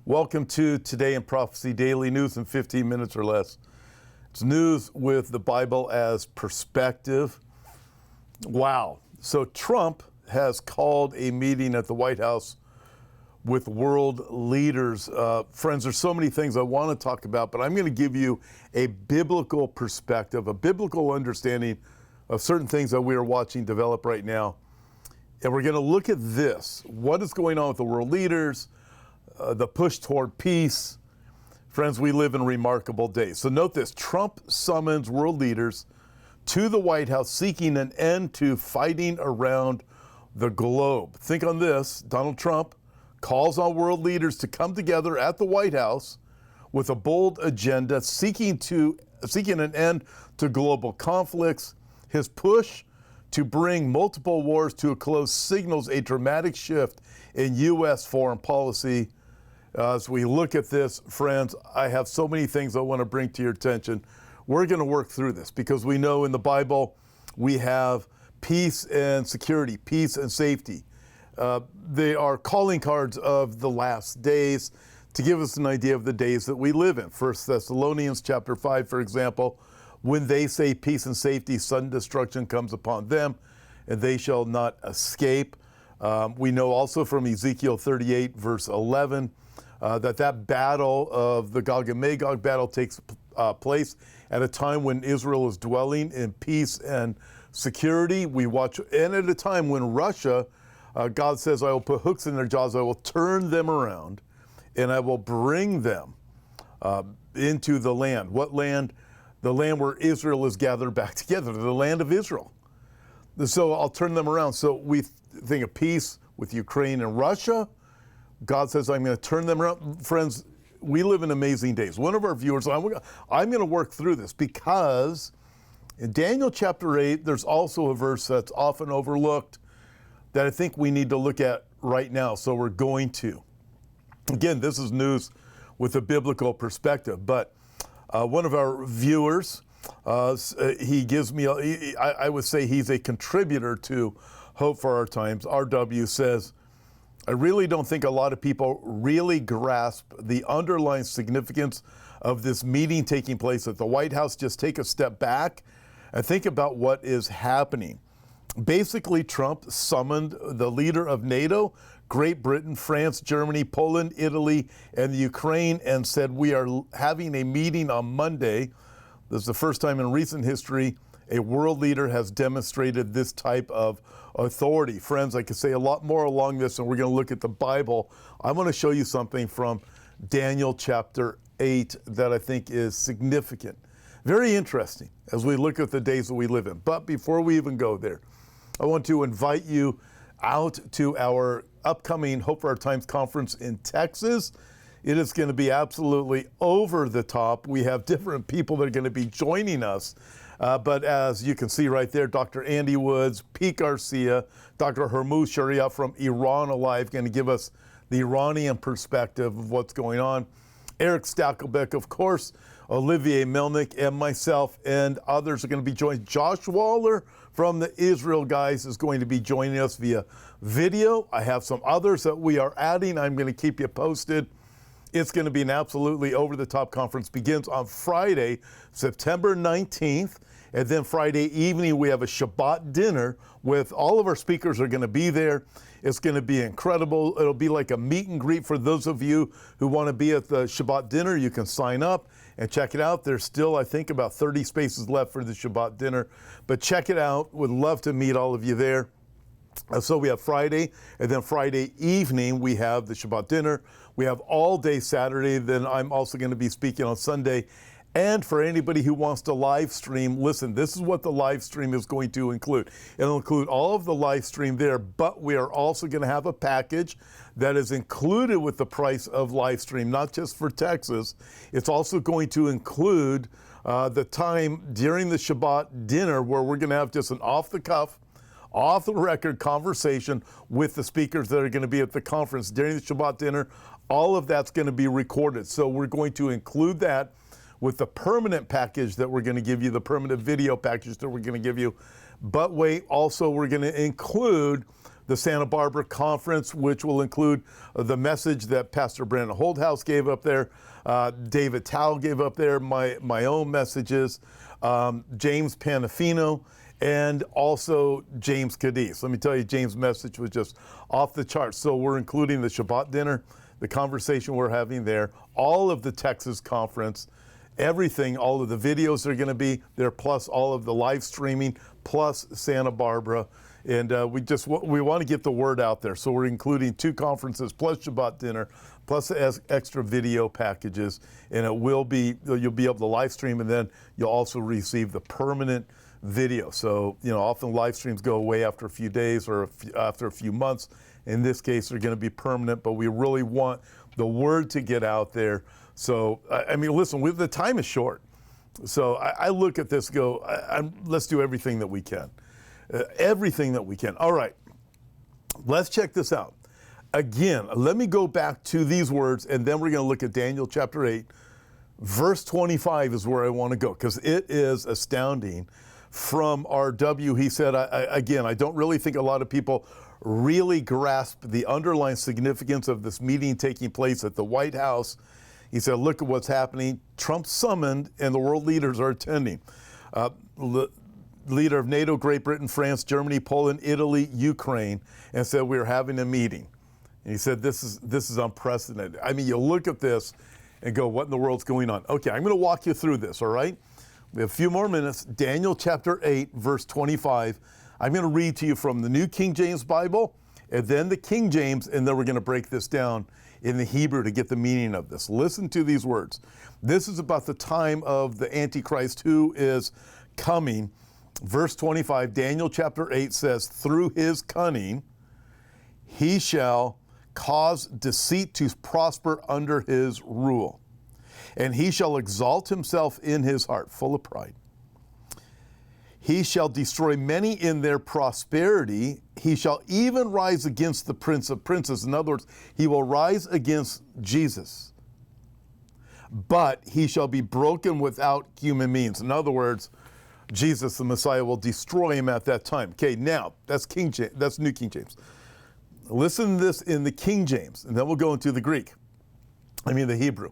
Welcome to Today in Prophecy Daily News in 15 minutes or less. It's news with the Bible as perspective. Wow. So Trump has called a meeting at the White House with world leaders. Friends, there's so many things I want to talk about, but I'm going to give you a biblical perspective, a biblical understanding of certain things that we are watching develop right now. And we're going to look at this. What is going on with the world leaders? The push toward peace. Friends, we live in remarkable days. So note this, Trump summons world leaders to the White House seeking an end to fighting around the globe. Think on this, Donald Trump calls on world leaders to come together at the White House with a bold agenda seeking an end to global conflicts. His push to bring multiple wars to a close signals a dramatic shift in U.S. foreign policy. As we look at this, friends, I have so many things I want to bring to your attention. We're going to work through this because we know in the Bible we have peace and security, peace and safety. They are calling cards of the last days to give us an idea of the days that we live in. 1 Thessalonians chapter 5, for example, when they say peace and safety, sudden destruction comes upon them, and they shall not escape. We know also from Ezekiel 38, verse 11, that battle of the Gog and Magog battle takes place at a time when Israel is dwelling in peace and security. We watch, and at a time when Russia, God says, I will put hooks in their jaws, I will turn them around, and I will bring them into the land. What land? The land where Israel is gathered back together, the land of Israel. So I'll turn them around. So we think of peace with Ukraine and Russia. God says, I'm going to turn them around. Friends, we live in amazing days. One of our viewers, I'm going to work through this because in Daniel chapter 8, there's also a verse that's often overlooked that I think we need to look at right now. So we're going to. Again, this is news with a biblical perspective. But one of our viewers, he gives me, I would say he's a contributor to Hope for Our Times. RW says, I really don't think a lot of people really grasp the underlying significance of this meeting taking place at the White House. Just take a step back and think about what is happening. Basically, Trump summoned the leader of NATO, Great Britain, France, Germany, Poland, Italy, and the Ukraine, and said, we are having a meeting on Monday. This is the first time in recent history a world leader has demonstrated this type of authority. Friends, I could say a lot more along this, and we're going to look at the Bible. I want to show you something from Daniel chapter 8 that I think is significant. Very interesting as we look at the days that we live in. But before we even go there, I want to invite you out to our upcoming Hope for Our Times conference in Texas. It is going to be absolutely over the top. We have different people that are going to be joining us. But as you can see right there, Dr. Andy Woods, Pete Garcia, Dr. Hormuz Sharia from Iran Alive, going to give us the Iranian perspective of what's going on. Eric Stakelbeck, of course, Olivier Melnick, and myself and others are going to be joined. Josh Waller from the Israel Guys is going to be joining us via video. I have some others that we are adding. I'm going to keep you posted. It's going to be an absolutely over-the-top conference. Begins on Friday, September 19th. And then Friday evening, we have a Shabbat dinner with all of our speakers are going to be there. It's going to be incredible. It'll be like a meet and greet for those of you who want to be at the Shabbat dinner. You can sign up and check it out. There's still, I think, about 30 spaces left for the Shabbat dinner. But check it out. Would love to meet all of you there. So we have Friday, and then Friday evening, we have the Shabbat dinner. We have all day Saturday. Then I'm also going to be speaking on Sunday. And for anybody who wants to live stream, listen, this is what the live stream is going to include. It'll include all of the live stream there, but we are also going to have a package that is included with the price of live stream, not just for Texas. It's also going to include the time during the Shabbat dinner where we're going to have just an off-the-cuff, off-the-record conversation with the speakers that are going to be at the conference during the Shabbat dinner. All of that's going to be recorded. So we're going to include that with the permanent package that we're going to give you, the permanent video package that we're going to give you. But wait, also we're going to include the Santa Barbara conference, which will include the message that Pastor Brandon Holdhouse gave up there, David Tao gave up there, my own messages, James Panafino, and also James Cadiz. Let me tell you, James' message was just off the charts. So we're including the Shabbat dinner, the conversation we're having there, all of the Texas conference, everything, all of the videos are going to be there, plus all of the live streaming, plus Santa Barbara. And we want to get the word out there. So we're including 2 conferences, plus Shabbat dinner, plus extra video packages. And you'll be able to live stream, and then you'll also receive the permanent video. So, often live streams go away after a few days or after a few months. In this case, they're going to be permanent, but we really want the word to get out there. So, listen, the time is short. So I look at this, let's do everything that we can. Everything that we can. All right, let's check this out. Again, let me go back to these words, and then we're going to look at Daniel chapter 8. Verse 25 is where I want to go, because it is astounding. From R.W., he said, I don't really think a lot of people really grasp the underlying significance of this meeting taking place at the White House. He said, look at what's happening. Trump summoned, and the world leaders are attending. Leader of NATO, Great Britain, France, Germany, Poland, Italy, Ukraine, and said we're having a meeting. And he said this is unprecedented. You look at this and go, what in the world's going on? Okay, I'm going to walk you through this, all right? We have a few more minutes. Daniel chapter 8, verse 25. I'm going to read to you from the New King James Bible, and then the King James, and then we're going to break this down in the Hebrew to get the meaning of this. Listen to these words. This is about the time of the Antichrist who is coming. Verse 25, Daniel chapter 8 says, through his cunning, he shall cause deceit to prosper under his rule. And he shall exalt himself in his heart, full of pride. He shall destroy many in their prosperity. He shall even rise against the Prince of Princes. In other words, he will rise against Jesus. But he shall be broken without human means. In other words, Jesus, the Messiah, will destroy him at that time. Okay, now, that's New King James. Listen to this in the King James, and then we'll go into the the Hebrew.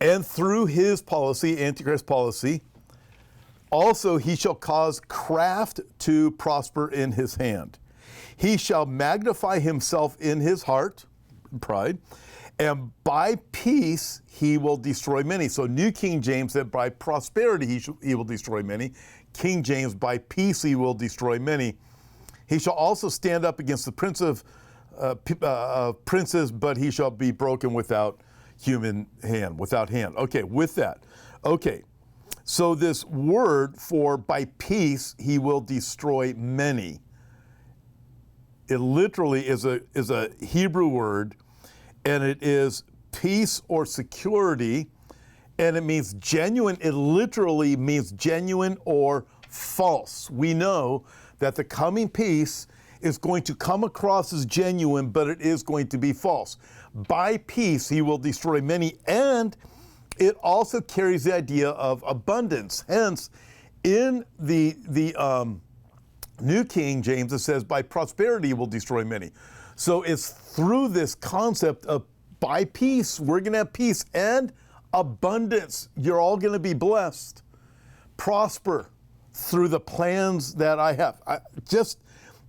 And through his policy, Antichrist policy, also he shall cause craft to prosper in his hand. He shall magnify himself in his heart, pride, and by peace he will destroy many. So New King James said by prosperity he will destroy many. King James, by peace he will destroy many. He shall also stand up against the prince of princes, but he shall be broken without without hand. Okay, with that. Okay, so this word for by peace he will destroy many, it literally is a Hebrew word, and it is peace or security, and it means genuine. It literally means genuine or false. We know that the coming peace is going to come across as genuine, but it is going to be false. By peace he will destroy many, and it also carries the idea of abundance. Hence, in the New King James, it says, by prosperity he will destroy many. So it's through this concept of by peace, we're going to have peace and abundance. You're all going to be blessed. Prosper through the plans that I have. Just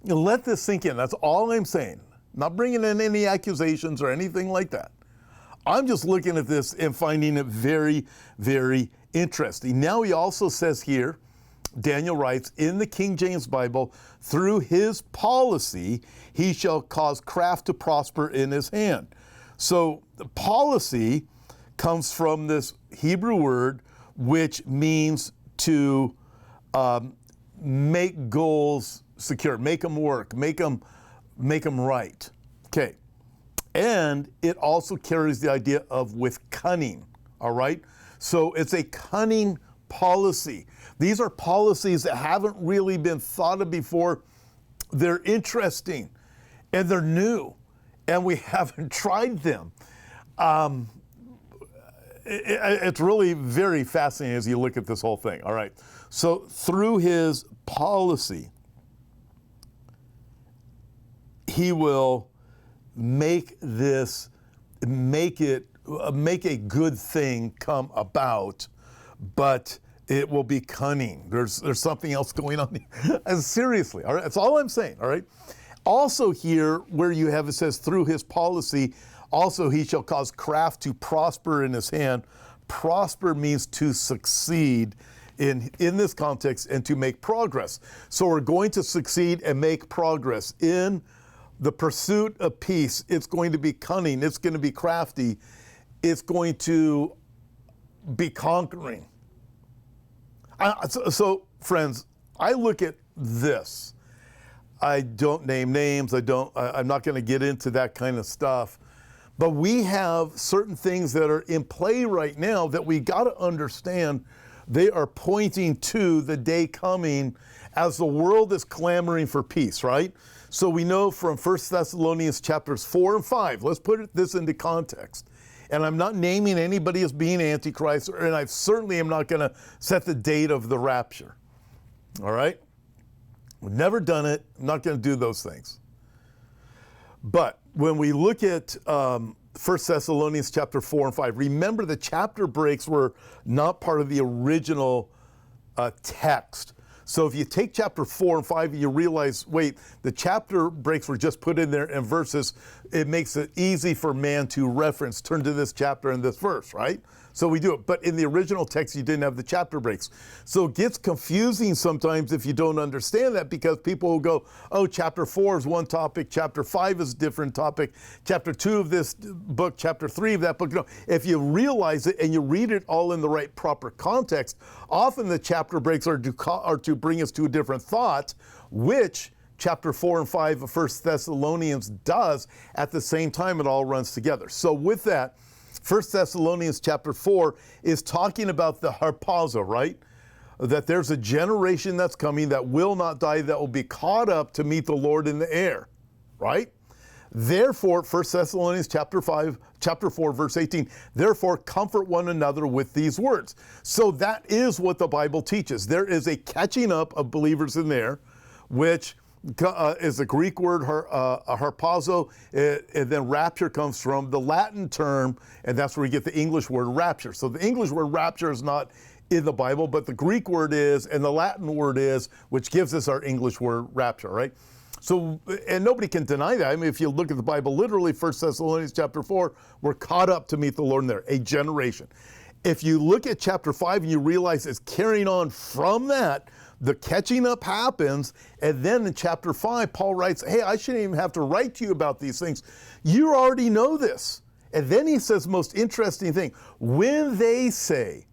let this sink in. That's all I'm saying. Not bringing in any accusations or anything like that. I'm just looking at this and finding it very, very interesting. Now he also says here, Daniel writes, in the King James Bible, through his policy, he shall cause craft to prosper in his hand. So the policy comes from this Hebrew word, which means to make goals secure, make them work, make them right. Okay. And it also carries the idea of with cunning. All right. So it's a cunning policy. These are policies that haven't really been thought of before. They're interesting and they're new, and we haven't tried them. It's really very fascinating as you look at this whole thing. All right. So through his policy, he will make a good thing come about, but it will be cunning. There's something else going on. Seriously, all right? That's all I'm saying, all right? Also here, where you have, it says, through his policy, also he shall cause craft to prosper in his hand. Prosper means to succeed in this context and to make progress. So we're going to succeed and make progress in the pursuit of peace. It's going to be cunning. It's going to be crafty. It's going to be conquering. So friends, I look at this. I don't name names. I'm not going to get into that kind of stuff. But we have certain things that are in play right now that we got to understand. They are pointing to the day coming as the world is clamoring for peace, right? So we know from 1 Thessalonians chapters 4 and 5, let's put this into context. And I'm not naming anybody as being Antichrist, and I certainly am not going to set the date of the rapture. All right? We've never done it. I'm not going to do those things. But when we look at 1 Thessalonians chapter 4 and 5, remember the chapter breaks were not part of the original text. So if you take chapter 4 and 5, you realize, wait, the chapter breaks were just put in there in verses. It makes it easy for man to reference, turn to this chapter and this verse, right? So we do it. But in the original text, you didn't have the chapter breaks. So it gets confusing sometimes if you don't understand that, because people will go, oh, chapter 4 is one topic, chapter 5 is a different topic, chapter 2 of this book, chapter 3 of that book. No, if you realize it and you read it all in the right proper context, often the chapter breaks are to bring us to a different thought, which chapter 4 and 5 of 1 Thessalonians does. At the same time, it all runs together. So with that, 1 Thessalonians chapter 4 is talking about the harpazo, right? That there's a generation that's coming that will not die, that will be caught up to meet the Lord in the air, right? Therefore, 1 Thessalonians chapter 4, verse 18, therefore comfort one another with these words. So that is what the Bible teaches. There is a catching up of believers in there, which is the Greek word harpazo, and then rapture comes from the Latin term, and that's where we get the English word rapture. So the English word rapture is not in the Bible, but the Greek word is, and the Latin word is, which gives us our English word rapture, right? So, and nobody can deny that. I mean, if you look at the Bible literally, 1 Thessalonians chapter 4, we're caught up to meet the Lord in there, a generation. If you look at chapter 5 and you realize it's carrying on from that, the catching up happens, and then in chapter 5, Paul writes, hey, I shouldn't even have to write to you about these things. You already know this. And then he says the most interesting thing. When they say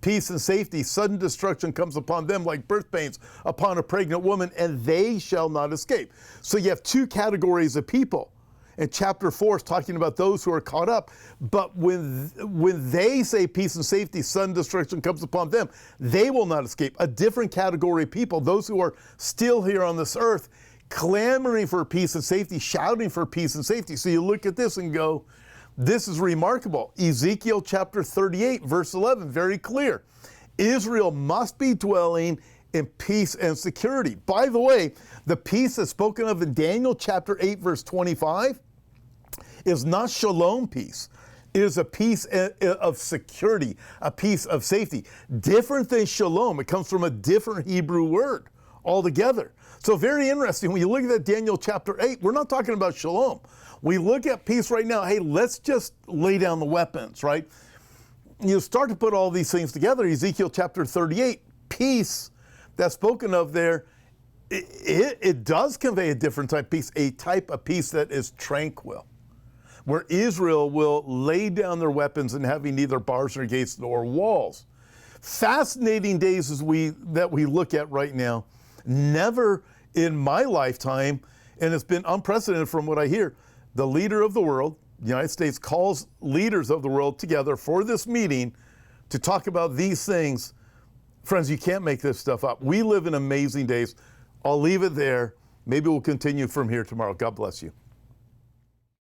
peace and safety, sudden destruction comes upon them like birth pains upon a pregnant woman, and they shall not escape. So you have two categories of people. And chapter 4 is talking about those who are caught up. But when they say peace and safety, sudden destruction comes upon them, they will not escape. A different category of people, those who are still here on this earth, clamoring for peace and safety, shouting for peace and safety. So you look at this and go, this is remarkable. Ezekiel chapter 38, verse 11, very clear. Israel must be dwelling in peace and security. By the way, the peace that's spoken of in Daniel chapter 8, verse 25, is not shalom peace. It is a peace of security, a peace of safety. Different than shalom. It comes from a different Hebrew word altogether. So very interesting. When you look at that Daniel chapter 8, we're not talking about shalom. We look at peace right now. Hey, let's just lay down the weapons, right? You start to put all these things together. Ezekiel chapter 38, peace that's spoken of there, it does convey a different type of peace, a type of peace that is tranquil, where Israel will lay down their weapons and having neither bars nor gates nor walls. Fascinating days that we look at right now. Never in my lifetime, and it's been unprecedented from what I hear, the leader of the world, the United States, calls leaders of the world together for this meeting to talk about these things. Friends, you can't make this stuff up. We live in amazing days. I'll leave it there. Maybe we'll continue from here tomorrow. God bless you.